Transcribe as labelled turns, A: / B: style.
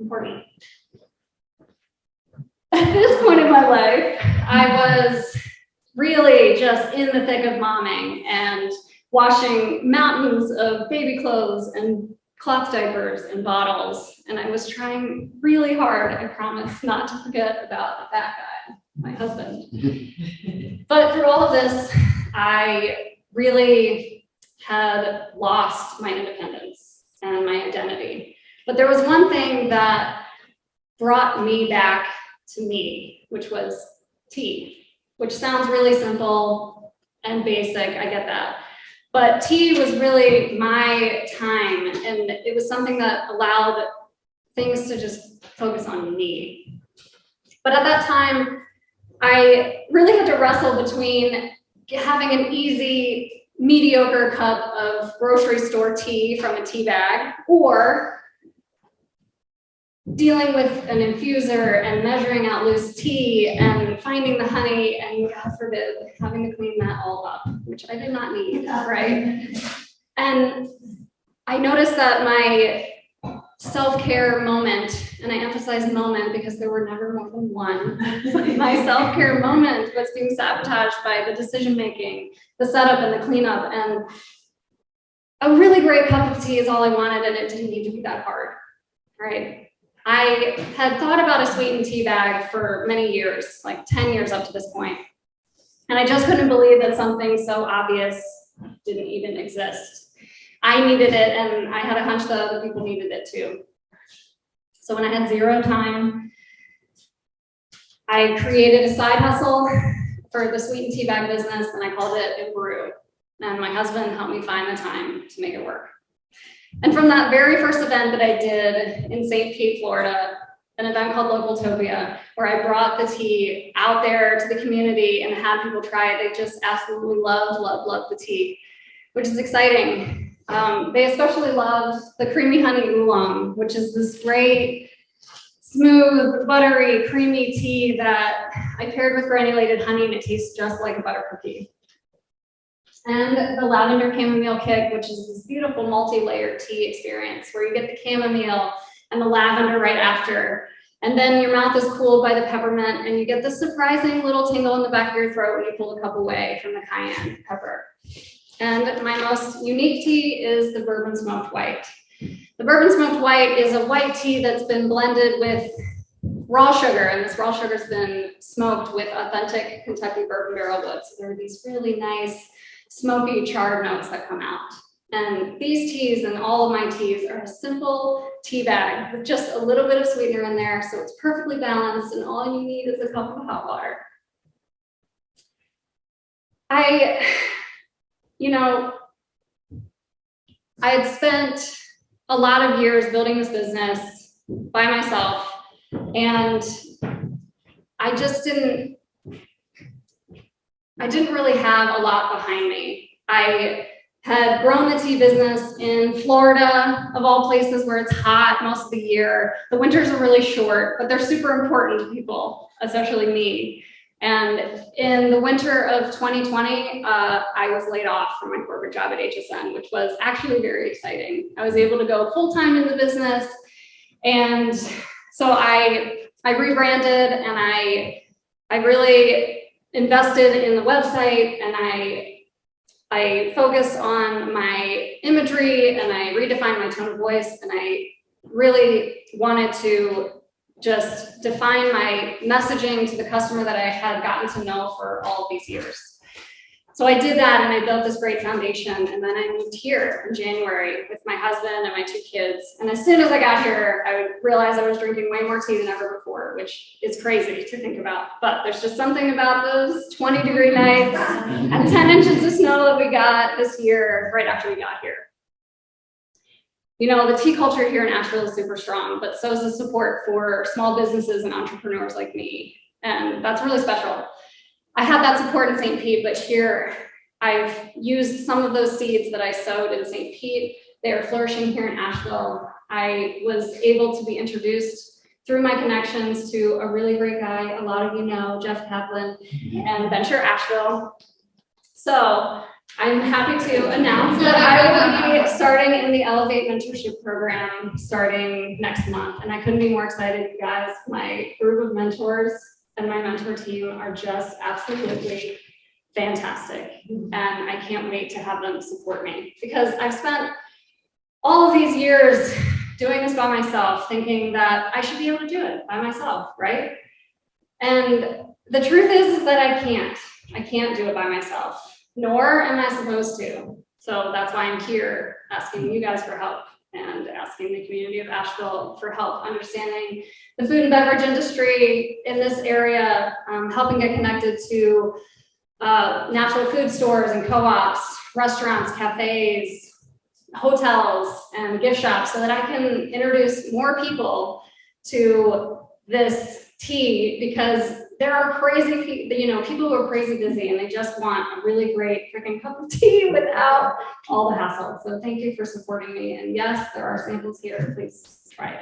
A: important. At this point in my life, I was really just in the thick of momming and washing mountains of baby clothes and cloth diapers and bottles. And I was trying really hard, I promise, not to forget about that guy, my husband. But through all of this, I really had lost my independence and my identity. But there was one thing that brought me back to me, which was tea, which sounds really simple and basic, I get that. But tea was really my time, and it was something that allowed things to just focus on me. But at that time, I really had to wrestle between having an easy, mediocre cup of grocery store tea from a tea bag, or dealing with an infuser and measuring out loose tea and finding the honey and, God forbid, having to clean that all up, which I did not need, right? And I noticed that my self-care moment, and I emphasize moment because there were never more than one, my self-care moment was being sabotaged by the decision-making, the setup and the cleanup, and a really great cup of tea is all I wanted, and it didn't need to be that hard, right? I had thought about a sweetened tea bag for many years, like 10 years up to this point. And I just couldn't believe that something so obvious didn't even exist. I needed it, and I had a hunch that other people needed it too. So when I had zero time, I created a side hustle for the sweetened tea bag business, and I called it Embrew. And my husband helped me find the time to make it work. And from that very first event that I did in St. Pete, Florida, an event called Localtopia, where I brought the tea out there to the community and had people try it, they just absolutely loved the tea, which is exciting. They especially loved the creamy honey oolong, which is this great, smooth, buttery, creamy tea that I paired with granulated honey, and it tastes just like a butter cookie. And the lavender chamomile kick, which is this beautiful multi-layered tea experience where you get the chamomile and the lavender right after. And then your mouth is cooled by the peppermint, and you get this surprising little tingle in the back of your throat when you pull the cup away from the cayenne pepper. And my most unique tea is the bourbon smoked white. The bourbon smoked white is a white tea that's been blended with raw sugar, and this raw sugar's been smoked with authentic Kentucky bourbon barrel wood. So there are these really nice, smoky, charred notes that come out. And these teas and all of my teas are a simple tea bag with just a little bit of sweetener in there, so it's perfectly balanced, and all you need is a cup of hot water. I had spent a lot of years building this business by myself, and I didn't really have a lot behind me. I had grown the tea business in Florida, of all places, where it's hot most of the year. The winters are really short, but they're super important to people, especially me. And in the winter of 2020, I was laid off from my corporate job at HSN, which was actually very exciting. I was able to go full-time in the business. And so I rebranded, and I really invested in the website, and I focused on my imagery, and I redefined my tone of voice, and I really wanted to just define my messaging to the customer that I had gotten to know for all of these years. So I did that, and I built this great foundation, and then I moved here in January with my husband and my 2 kids. And as soon as I got here, I realized I was drinking way more tea than ever before, which is crazy to think about. But there's just something about those 20-degree nights and 10 inches of snow that we got this year right after we got here. You know, the tea culture here in Asheville is super strong, but so is the support for small businesses and entrepreneurs like me. And that's really special. I had that support in St. Pete, but here I've used some of those seeds that I sowed in St. Pete. They are flourishing here in Asheville. I was able to be introduced through my connections to a really great guy, a lot of you know, Jeff Kaplan, and Venture Asheville. So I'm happy to announce that I will be starting in the Elevate Mentorship Program starting next month. And I couldn't be more excited, you guys. My group of mentors and my mentor team are just absolutely fantastic. And I can't wait to have them support me because I've spent all of these years doing this by myself, thinking that I should be able to do it by myself, right? And the truth is that I can't do it by myself. Nor am I supposed to. So that's why I'm here asking you guys for help and asking the community of Asheville for help understanding the food and beverage industry in this area, helping get connected to natural food stores and co-ops, restaurants, cafes, hotels, and gift shops so that I can introduce more people to this tea because there are crazy people, people who are crazy busy and they just want a really great freaking cup of tea without all the hassle. So thank you for supporting me. And yes, there are samples here. Please try it.